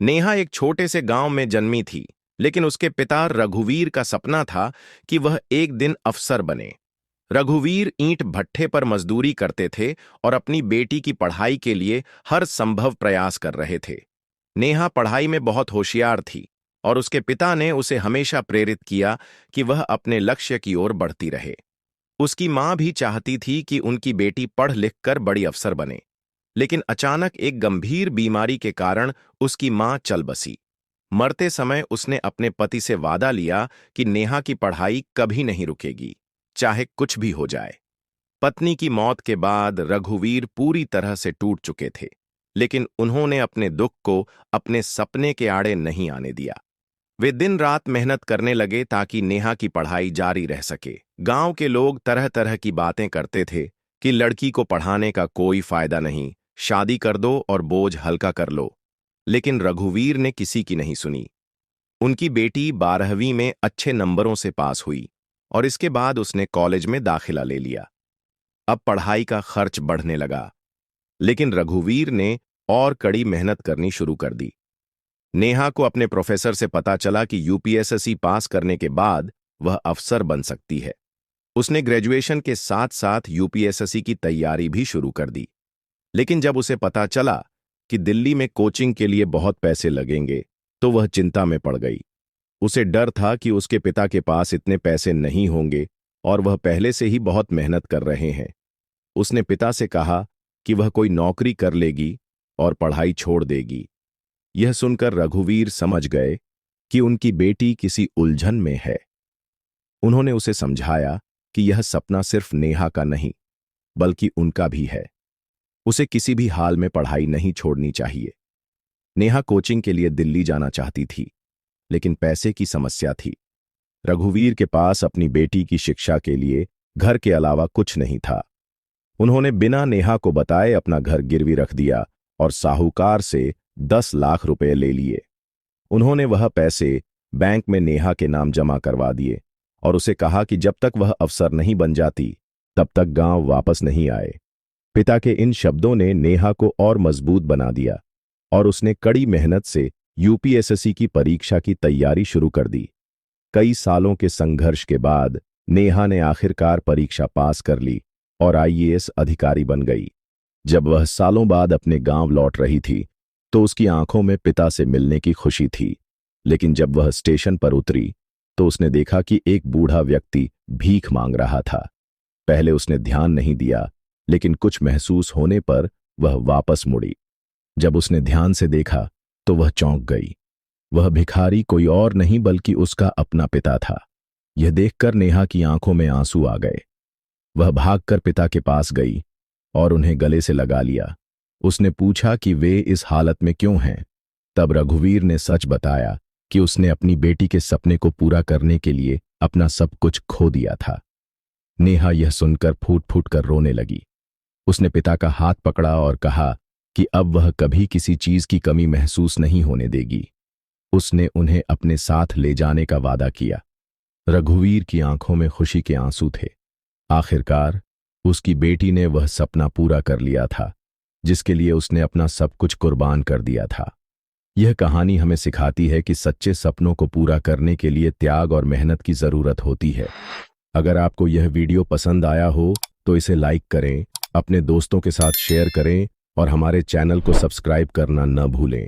नेहा एक छोटे से गांव में जन्मी थी, लेकिन उसके पिता रघुवीर का सपना था कि वह एक दिन अफसर बने। रघुवीर ईंट भट्ठे पर मजदूरी करते थे और अपनी बेटी की पढ़ाई के लिए हर संभव प्रयास कर रहे थे। नेहा पढ़ाई में बहुत होशियार थी और उसके पिता ने उसे हमेशा प्रेरित किया कि वह अपने लक्ष्य की ओर बढ़ती रहे। उसकी मां भी चाहती थी कि उनकी बेटी पढ़ लिख कर बड़ी अफसर बने, लेकिन अचानक एक गंभीर बीमारी के कारण उसकी मां चल बसी। मरते समय उसने अपने पति से वादा लिया कि नेहा की पढ़ाई कभी नहीं रुकेगी, चाहे कुछ भी हो जाए। पत्नी की मौत के बाद रघुवीर पूरी तरह से टूट चुके थे, लेकिन उन्होंने अपने दुख को अपने सपने के आड़े नहीं आने दिया। वे दिन रात मेहनत करने लगे ताकि नेहा की पढ़ाई जारी रह सके। गांव के लोग तरह तरह की बातें करते थे कि लड़की को पढ़ाने का कोई फायदा नहीं, शादी कर दो और बोझ हल्का कर लो। लेकिन रघुवीर ने किसी की नहीं सुनी। उनकी बेटी 12वीं में अच्छे नंबरों से पास हुई और इसके बाद उसने कॉलेज में दाखिला ले लिया। अब पढ़ाई का खर्च बढ़ने लगा, लेकिन रघुवीर ने और कड़ी मेहनत करनी शुरू कर दी। नेहा को अपने प्रोफेसर से पता चला कि यूपीएसएससी पास करने के बाद वह अफसर बन सकती है। उसने ग्रेजुएशन के साथ साथ यूपीएसएससी की तैयारी भी शुरू कर दी। लेकिन जब उसे पता चला कि दिल्ली में कोचिंग के लिए बहुत पैसे लगेंगे, तो वह चिंता में पड़ गई। उसे डर था कि उसके पिता के पास इतने पैसे नहीं होंगे और वह पहले से ही बहुत मेहनत कर रहे हैं। उसने पिता से कहा कि वह कोई नौकरी कर लेगी और पढ़ाई छोड़ देगी। यह सुनकर रघुवीर समझ गए कि उनकी बेटी किसी उलझन में है। उन्होंने उसे समझाया कि यह सपना सिर्फ नेहा का नहीं, बल्कि उनका भी है। उसे किसी भी हाल में पढ़ाई नहीं छोड़नी चाहिए। नेहा कोचिंग के लिए दिल्ली जाना चाहती थी, लेकिन पैसे की समस्या थी। रघुवीर के पास अपनी बेटी की शिक्षा के लिए घर के अलावा कुछ नहीं था। उन्होंने बिना नेहा को बताए अपना घर गिरवी रख दिया और साहूकार से 10 लाख रुपए ले लिए। उन्होंने वह पैसे बैंक में नेहा के नाम जमा करवा दिए और उसे कहा कि जब तक वह अफसर नहीं बन जाती, तब तक गांव वापस नहीं आए। पिता के इन शब्दों ने नेहा को और मजबूत बना दिया और उसने कड़ी मेहनत से यूपीएसएससी की परीक्षा की तैयारी शुरू कर दी। कई सालों के संघर्ष के बाद नेहा ने आखिरकार परीक्षा पास कर ली और आईएएस अधिकारी बन गई। जब वह सालों बाद अपने गांव लौट रही थी, तो उसकी आंखों में पिता से मिलने की खुशी थी। लेकिन जब वह स्टेशन पर उतरी, तो उसने देखा कि एक बूढ़ा व्यक्ति भीख मांग रहा था। पहले उसने ध्यान नहीं दिया, लेकिन कुछ महसूस होने पर वह वापस मुड़ी। जब उसने ध्यान से देखा, तो वह चौंक गई। वह भिखारी कोई और नहीं बल्कि उसका अपना पिता था। यह देखकर नेहा की आंखों में आंसू आ गए। वह भागकर पिता के पास गई और उन्हें गले से लगा लिया। उसने पूछा कि वे इस हालत में क्यों हैं। तब रघुवीर ने सच बताया कि उसने अपनी बेटी के सपने को पूरा करने के लिए अपना सब कुछ खो दिया था। नेहा यह सुनकर फूट फूट कर रोने लगी। उसने पिता का हाथ पकड़ा और कहा कि अब वह कभी किसी चीज की कमी महसूस नहीं होने देगी। उसने उन्हें अपने साथ ले जाने का वादा किया। रघुवीर की आंखों में खुशी के आंसू थे। आखिरकार उसकी बेटी ने वह सपना पूरा कर लिया था, जिसके लिए उसने अपना सब कुछ कुर्बान कर दिया था। यह कहानी हमें सिखाती है कि सच्चे सपनों को पूरा करने के लिए त्याग और मेहनत की जरूरत होती है। अगर आपको यह वीडियो पसंद आया हो, तो इसे लाइक करें, अपने दोस्तों के साथ शेयर करें और हमारे चैनल को सब्सक्राइब करना न भूलें।